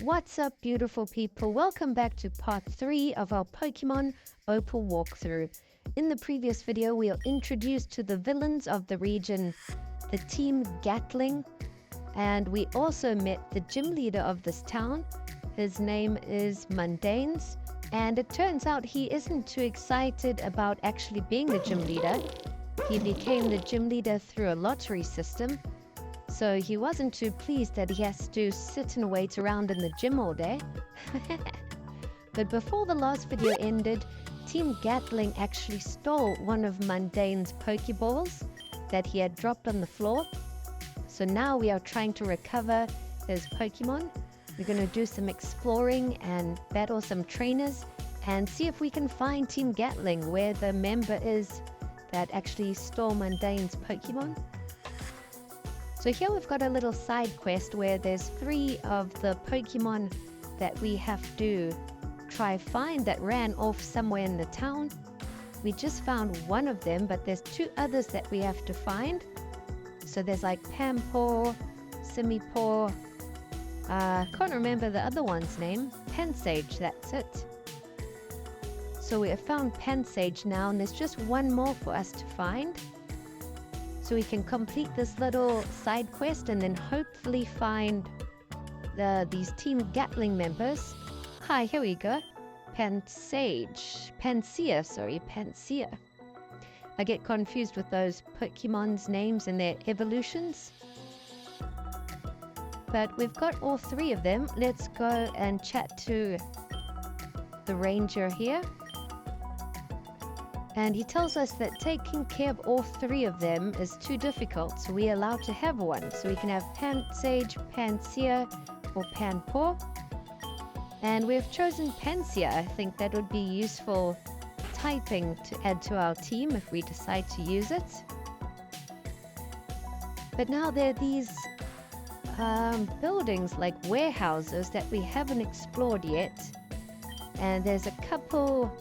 What's up, beautiful people? Welcome back to part 3 of our Pokemon Opal walkthrough. In the previous video, we are introduced to the villains of the region, the Team Gattling, and we also met the gym leader of this town. His name is Mundanez, and it turns out he isn't too excited about actually being the gym leader. He became the gym leader through a lottery system. So he wasn't too pleased that he has to sit and wait around in the gym all day. But before the last video ended, Team Gattling actually stole one of Mundanez's Pokeballs that he had dropped on the floor. So now we are trying to recover his Pokemon. We're going to do some exploring and battle some trainers and see if we can find Team Gattling, where the member is that actually stole Mundanez's Pokemon. So here we've got a little side quest where there's 3 of the Pokemon that we have to try find that ran off somewhere in the town. We just found one of them, but there's 2 others that we have to find. So there's like Pampor, Simipour, can't remember the other one's name, Pansage, that's it. So we have found Pansage now, and there's just one more for us to find. So we can complete this little side quest and then hopefully find these Team Gattling members. Hi, here we go. Pansea. I get confused with those Pokemon's names and their evolutions. But we've got all 3 of them. Let's go and chat to the ranger here. And he tells us that taking care of all 3 of them is too difficult, so we're allowed to have one. So we can have Pansage, Pansea, or Pampor. And we've chosen Pansea. I think that would be useful typing to add to our team if we decide to use it. But now there are these buildings like warehouses that we haven't explored yet. And there's a couple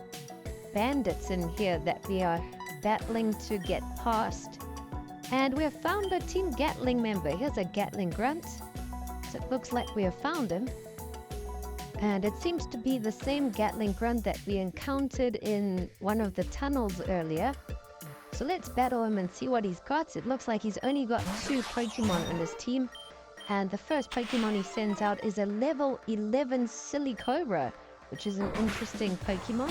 bandits in here that we are battling to get past, and we have found a Team Gattling member. Here's a Gatling grunt, so it looks like we have found him, and it seems to be the same Gatling grunt that we encountered in one of the tunnels earlier. So let's battle him and see what he's got. It looks like he's only got 2 Pokemon on his team, and the first Pokemon he sends out is a level 11 Silicobra, which is an interesting Pokemon.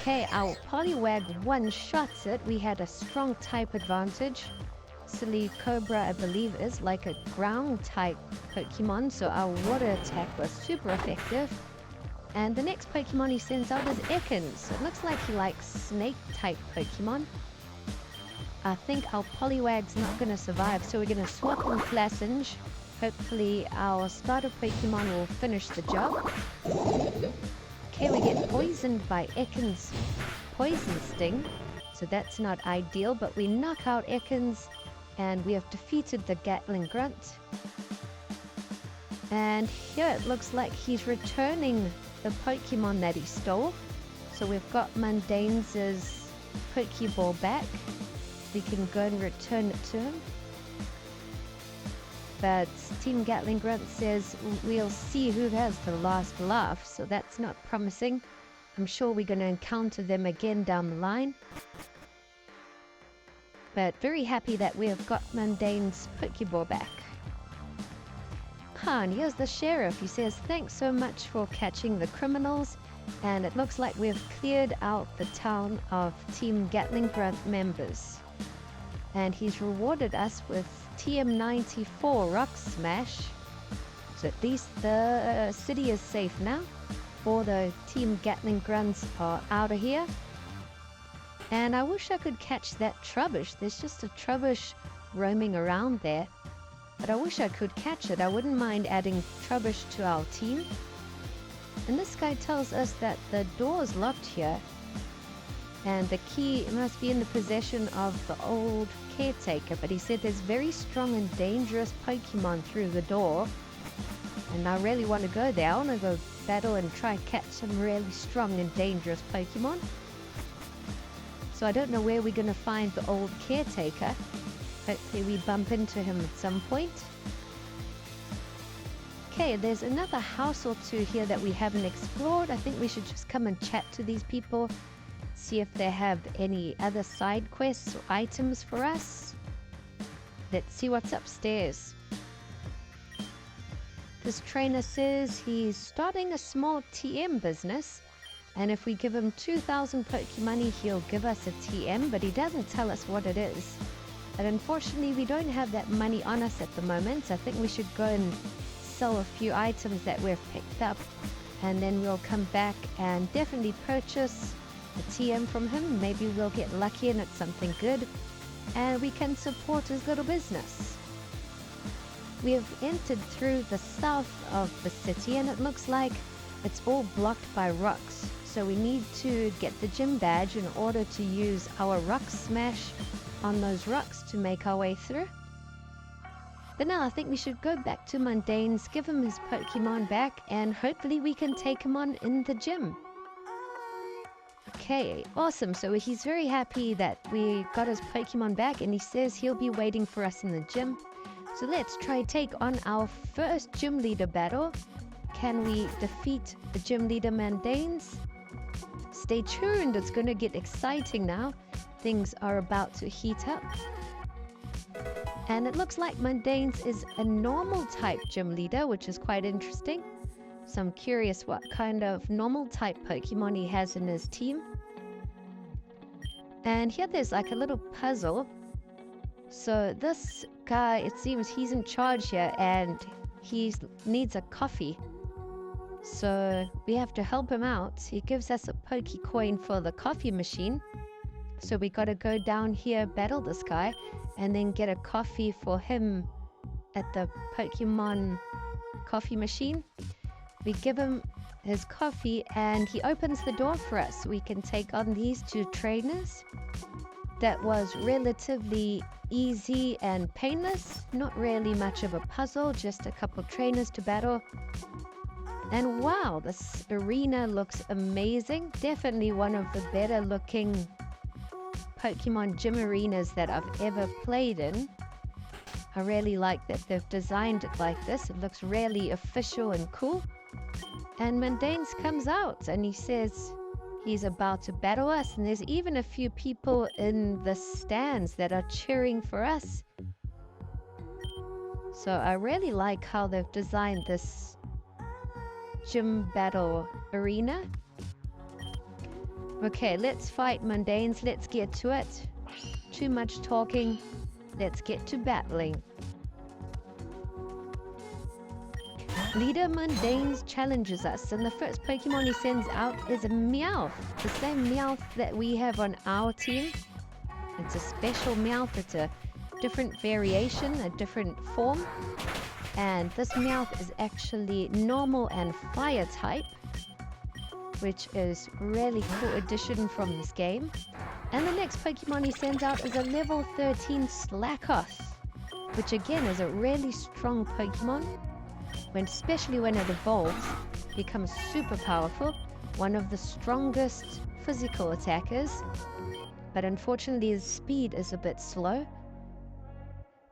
Okay, our Poliwag one-shots it. We had a strong type advantage. Silicobra, I believe, is like a ground-type Pokemon, so our water attack was super effective. And the next Pokemon he sends out is Ekans. It looks like he likes snake-type Pokemon. I think our Poliwag's not going to survive, so we're going to swap in Flassinge. Hopefully our starter Pokemon will finish the job. Okay, we get poisoned by Ekans' Poison Sting, so that's not ideal, but we knock out Ekans, and we have defeated the Gatling grunt. And here it looks like he's returning the Pokemon that he stole. So we've got Mundanez's Pokeball back. We can go and return it to him. But Team Gattling grunt says we'll see who has the last laugh, so that's not promising. I'm sure we're going to encounter them again down the line. But very happy that we have got Mundanez's Pokeball back. And here's the sheriff. He says, thanks so much for catching the criminals. And it looks like we've cleared out the town of Team Gattling grunt members. And he's rewarded us with TM94 Rock Smash. So at least the city is safe now. All the Team Gattling grunts are out of here. And I wish I could catch that Trubbish. There's just a Trubbish roaming around there. But I wish I could catch it. I wouldn't mind adding Trubbish to our team. And this guy tells us that the door is locked here. And the key must be in the possession of the old caretaker, but he said there's very strong and dangerous Pokemon through the door, and I really want to go there. I want to go battle and try and catch some really strong and dangerous Pokemon. So I don't know where we're going to find the old caretaker. Hopefully we bump into him at some point. Okay, there's another house or two here that we haven't explored. I think we should just come and chat to these people. See if they have any other side quests or items for us. Let's see what's upstairs. This trainer says he's starting a small TM business, and if we give him 2,000 Pokemoney, he'll give us a TM, but he doesn't tell us what it is. But unfortunately, we don't have that money on us at the moment. I think we should go and sell a few items that we've picked up, and then we'll come back and definitely purchase a TM from him. Maybe we'll get lucky and it's something good, and we can support his little business. We have entered through the south of the city, and it looks like it's all blocked by rocks. So we need to get the gym badge in order to use our rock smash on those rocks to make our way through. But now I think we should go back to Mundanez, give him his Pokemon back, and hopefully we can take him on in the gym. Okay, awesome. So he's very happy that we got his Pokemon back, and he says he'll be waiting for us in the gym. So let's try take on our first gym leader battle. Can we defeat the gym leader Mundanez? Stay tuned, it's going to get exciting now. Things are about to heat up. And it looks like Mundanez is a normal type gym leader, which is quite interesting. So I'm curious what kind of normal type Pokemon he has in his team. And here there's like a little puzzle. So this guy, it seems he's in charge here, and he needs a coffee. So we have to help him out. He gives us a Poke Coin for the coffee machine. So we got to go down here, battle this guy, and then get a coffee for him at the Pokemon coffee machine. We give him his coffee, and he opens the door for us. We can take on these two trainers. That was relatively easy and painless. Not really much of a puzzle, just a couple trainers to battle. And wow, this arena looks amazing. Definitely one of the better looking Pokemon gym arenas that I've ever played in. I really like that they've designed it like this. It looks really official and cool. And Mundanez comes out and he says he's about to battle us, and there's even a few people in the stands that are cheering for us. So I really like how they've designed this gym battle arena. Okay, let's fight Mundanez. Let's get to it. Too much talking. Let's get to battling. Leader Mundanez challenges us, and the first Pokemon he sends out is a Meowth. The same Meowth that we have on our team. It's a special Meowth. It's a different variation, a different form. And this Meowth is actually normal and fire type, which is really cool addition from this game. And the next Pokemon he sends out is a level 13 Slakoth, which again is a really strong Pokemon. Especially when it evolves, becomes super powerful, one of the strongest physical attackers. But unfortunately his speed is a bit slow.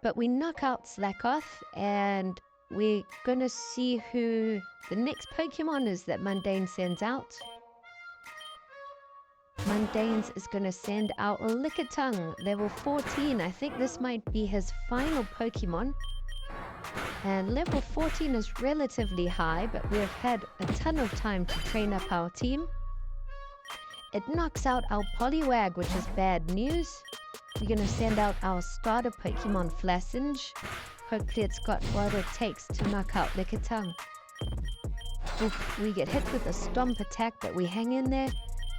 But we knock out Slakoth, and we're gonna see who the next Pokemon is that Mundanez sends out. Mundanez is gonna send out Lickitung, level 14. I think this might be his final Pokemon. And level 14 is relatively high, but we've had a ton of time to train up our team. It knocks out our Poliwag, which is bad news. We're going to send out our starter Pokemon Flassinge. Hopefully it's got what it takes to knock out Lickitung. Oof, we get hit with a Stomp attack, but we hang in there.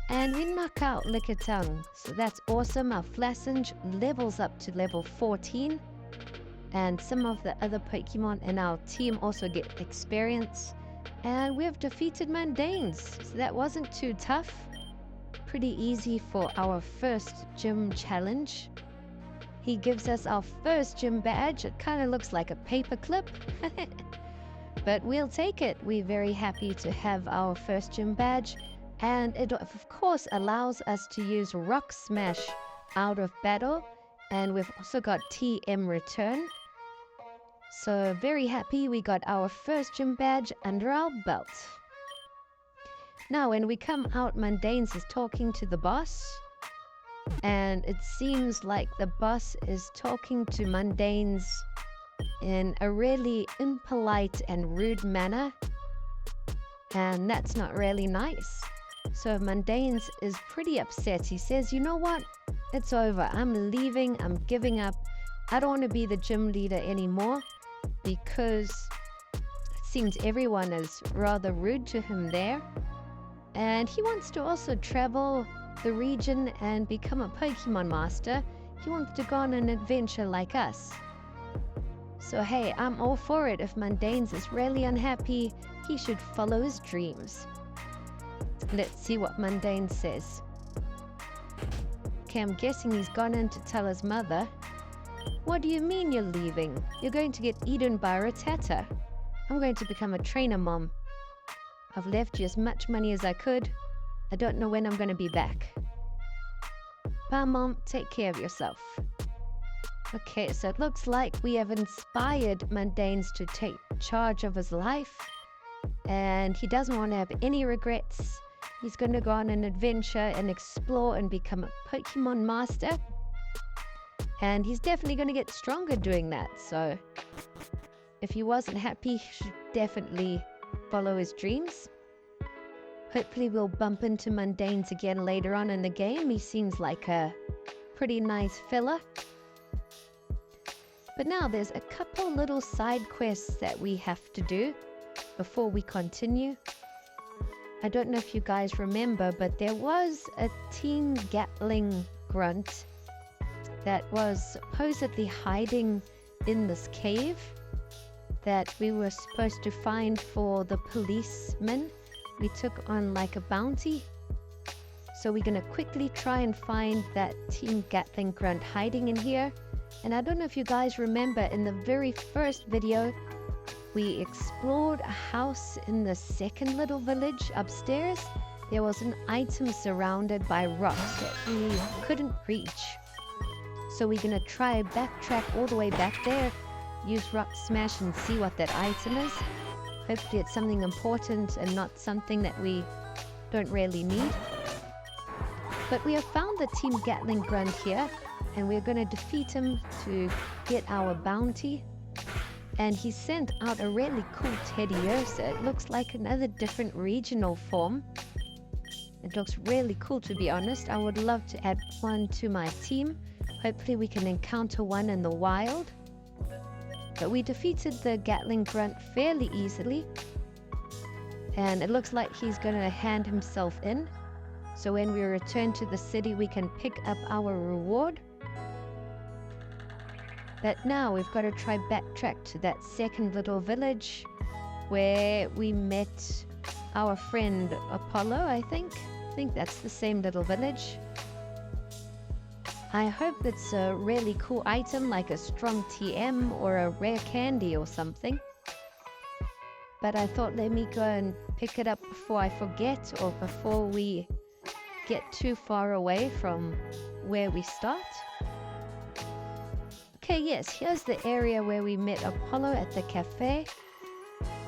And we knock out Lickitung. So that's awesome. Our Flassinge levels up to level 14. And some of the other Pokemon in our team also get experience. And we've defeated Mundanez. So that wasn't too tough. Pretty easy for our first gym challenge. He gives us our first gym badge. It kind of looks like a paper clip. But we'll take it. We're very happy to have our first gym badge. And it of course allows us to use Rock Smash out of battle, and we've also got TM Return. So very happy we got our first gym badge under our belt. Now when we come out, Mundanez is talking to the boss, and it seems like the boss is talking to Mundanez in a really impolite and rude manner, and that's not really nice. So Mundanez is pretty upset. He says, you know what? It's over. I'm leaving. I'm giving up. I don't want to be the gym leader anymore because it seems everyone is rather rude to him there. And he wants to also travel the region and become a Pokemon master. He wants to go on an adventure like us. So hey, I'm all for it. If Mundanez is really unhappy, he should follow his dreams. Let's see what Mundanez says. Okay, I'm guessing he's gone in to tell his mother. What do you mean you're leaving? You're going to get eaten by Rattata. I'm going to become a trainer, Mom. I've left you as much money as I could. I don't know when I'm going to be back. Bye, Mom. Take care of yourself. Okay, so it looks like we have inspired Mundanez to take charge of his life. And he doesn't want to have any regrets. He's going to go on an adventure and explore and become a Pokemon master. And he's definitely going to get stronger doing that. So if he wasn't happy, he should definitely follow his dreams. Hopefully we'll bump into Mundanez again later on in the game. He seems like a pretty nice fella. But now there's a couple little side quests that we have to do before we continue. I don't know if you guys remember, but there was a Team Gattling grunt that was supposedly hiding in this cave that we were supposed to find for the policeman. We took on like a bounty. So we're going to quickly try and find that Team Gattling grunt hiding in here. And I don't know if you guys remember, in the very first video, we explored a house in the second little village upstairs. There was an item surrounded by rocks that we couldn't reach. So we're going to try backtrack all the way back there, use Rock Smash and see what that item is. Hopefully it's something important and not something that we don't really need. But we have found the Team Gattling grunt here, and we're going to defeat him to get our bounty. And he sent out a really cool teddy ursa. It looks like another different regional form. It looks really cool, to be honest. I would love to add one to my team. Hopefully we can encounter one in the wild. But we defeated the Gattling grunt fairly easily. And it looks like he's going to hand himself in. So when we return to the city, we can pick up our reward. But now we've got to try backtrack to that second little village where we met our friend Apollo, I think. I think that's the same little village. I hope it's a really cool item like a strong TM or a rare candy or something. But I thought, let me go and pick it up before I forget or before we get too far away from where we start. Okay, yes, here's the area where we met Apollo at the cafe.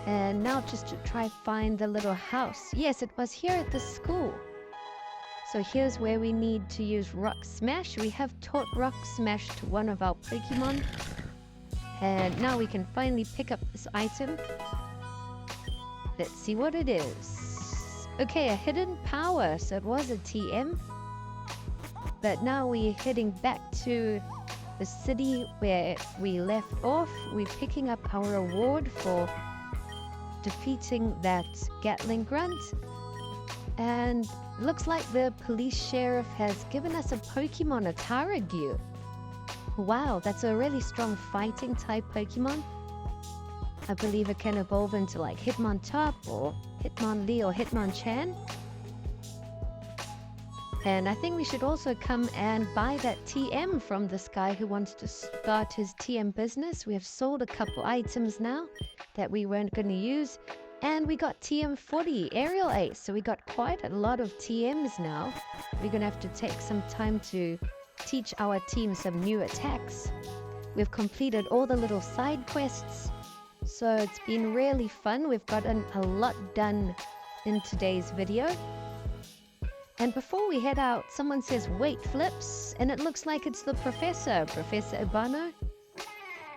And now just to try find the little house. Yes, it was here at the school. So here's where we need to use Rock Smash. We have taught Rock Smash to one of our Pokemon. And now we can finally pick up this item. Let's see what it is. Okay, a hidden power. So it was a TM. But now we're heading back to the city where we left off. We're picking up our reward for defeating that Gattling grunt. And looks like the police sheriff has given us a Pokemon, a Tarragu. Wow, that's a really strong fighting type Pokemon. I believe it can evolve into like Hitmontop or Hitmonlee or Hitmonchan. And I think we should also come and buy that TM from this guy who wants to start his TM business. We have sold a couple items now that we weren't going to use. And we got TM 40, Aerial Ace. So we got quite a lot of TMs now. We're going to have to take some time to teach our team some new attacks. We've completed all the little side quests. So it's been really fun. We've gotten a lot done in today's video. And before we head out, someone says, wait, Flips. And it looks like it's the Professor Ibano.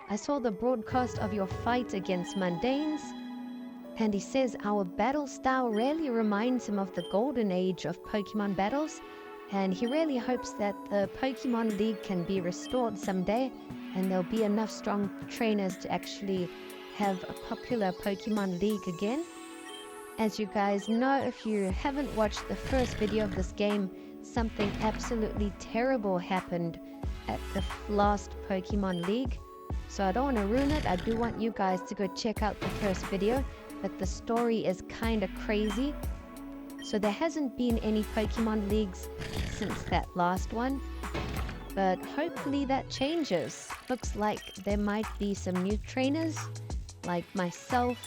I saw the broadcast of your fight against Mundanez. And he says our battle style really reminds him of the golden age of Pokemon battles, and he really hopes that the Pokemon League can be restored someday and there'll be enough strong trainers to actually have a popular Pokemon League again. As you guys know, if you haven't watched the first video of this game, something absolutely terrible happened at the last Pokemon League. So I don't want to ruin it. I do want you guys to go check out the first video. But the story is kind of crazy. So there hasn't been any Pokemon Leagues since that last one. But hopefully that changes. Looks like there might be some new trainers, like myself.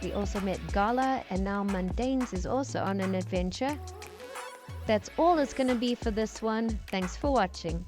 We also met Gala, and now Mundanez is also on an adventure. That's all it's going to be for this one. Thanks for watching.